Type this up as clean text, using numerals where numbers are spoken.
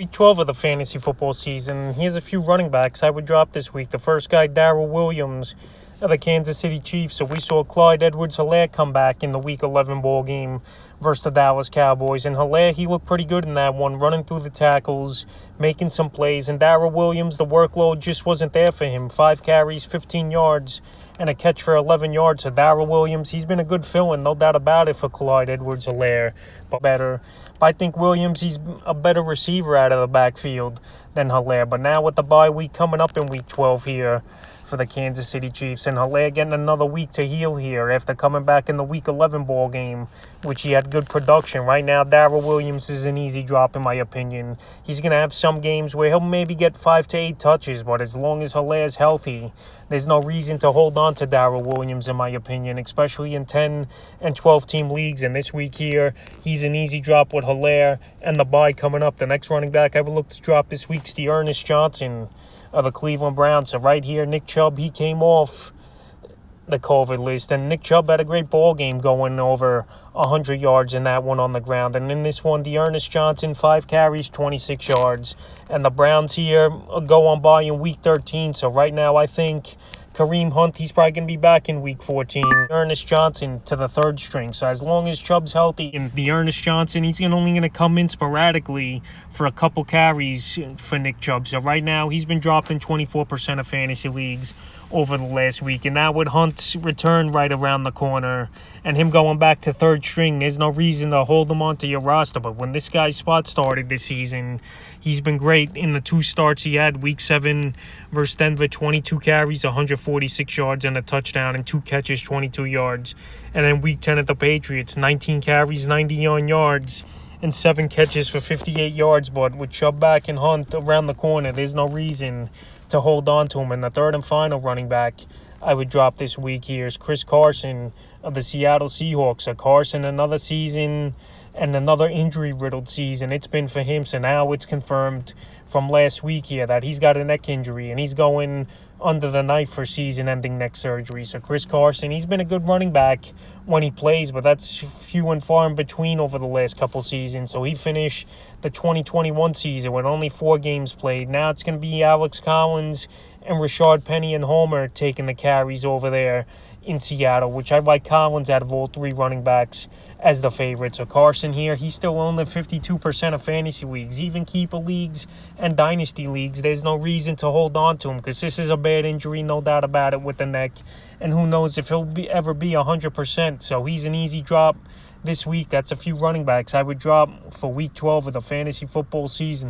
Week 12 of the fantasy football season. Here's a few running backs I would drop this week. The first guy, Daryl Williams of the Kansas City Chiefs. So we saw Clyde Edwards-Helaire come back in the Week 11 ball game versus the Dallas Cowboys. And Helaire, he looked pretty good in that one, running through the tackles, making some plays. And Daryl Williams, the workload just wasn't there for him. 5 carries, 15 yards, and a catch for 11 yards. So Daryl Williams, he's been a good fill-in, no doubt about it, for Clyde Edwards-Helaire. But I think Williams, he's a better receiver out of the backfield than Helaire. But now with the bye week coming up in Week 12 here for the Kansas City Chiefs, and Helaire getting another week to heal here after coming back in the Week 11 ball game, which he had good production. Right now, Daryl Williams is an easy drop in my opinion. He's going to have some games where he'll maybe get 5 to 8 touches, but as long as Helaire's healthy, there's no reason to hold on to Daryl Williams in my opinion, especially in 10 and 12 team leagues. And this week here, he's an easy drop with Helaire and the bye coming up. The next running back I would look to drop this week's the Ernest Johnson of the Cleveland Browns. So right here, Nick Chubb, he came off the COVID list, and Nick Chubb had a great ball game going over 100 yards in that one on the ground. And in this one, the Ernest Johnson, 5 carries, 26 yards. And the Browns here go on by in Week 13. So right now, I think Kareem Hunt, he's probably going to be back in Week 14. Ernest Johnson to the 3rd string. So as long as Chubb's healthy, and the Ernest Johnson, he's only going to come in sporadically for a couple carries for Nick Chubb. So right now, he's been dropped in 24% of fantasy leagues over the last week. And now with Hunt's return right around the corner and him going back to 3rd string, there's no reason to hold him onto your roster. But when this guy's spot started this season, he's been great in the 2 starts he had. Week 7 versus Denver, 22 carries, 146 yards, and a touchdown, and 2 catches, 22 yards. And then Week 10 at the Patriots, 19 carries, 91 yards, and 7 catches for 58 yards. But with Chubb back and Hunt around the corner, there's no reason to hold on to him. And the third and final running back I would drop this week here is Chris Carson of the Seattle Seahawks. So Carson, another season and another injury-riddled season it's been for him. So now it's confirmed from last week here that he's got a neck injury and he's going under the knife for season-ending neck surgery. So Chris Carson, he's been a good running back when he plays, but that's few and far in between over the last couple seasons. So he finished the 2021 season with only 4 games played. Now it's going to be Alex Collins and Rashard Penny and Homer taking the carries over there in Seattle, which I like Collins out of all 3 running backs as the favorite. So Carson here, he's still only 52% of fantasy leagues, even keeper leagues and dynasty leagues. There's no reason to hold on to him because this is a bad injury, no doubt about it, with the neck. And who knows if he'll ever be 100%. So he's an easy drop this week. That's a few running backs I would drop for Week 12 of the fantasy football season.